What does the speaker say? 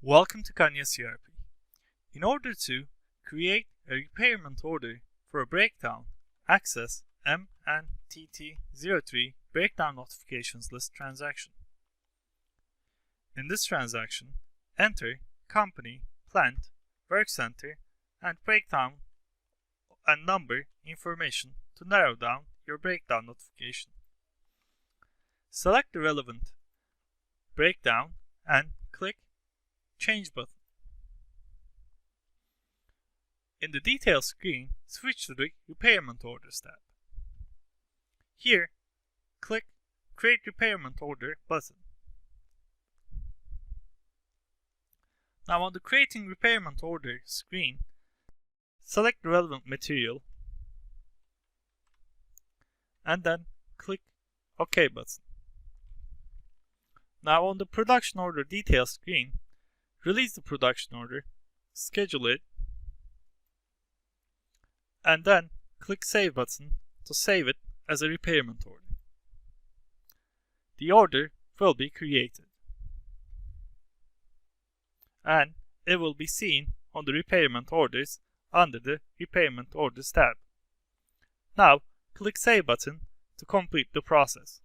Welcome to Kanya's ERP. In order to create a repairment order for a breakdown, access MNTT03 breakdown notifications list transaction. In this transaction, enter company, plant, work center, and breakdown and number information to narrow down your breakdown notification. Select the relevant breakdown and click Change button. In the Details screen, switch to the Repairment Orders tab. Here, click Create Repairment Order button. Now on the Creating Repairment Order screen, select the relevant material and then click OK button. Now on the Production Order Details screen, release the production order, schedule it, and then click Save button to save it as a repairment order. The order will be created, and it will be seen on the Repairment Orders under the Repairment Orders tab. Now, click Save button to complete the process.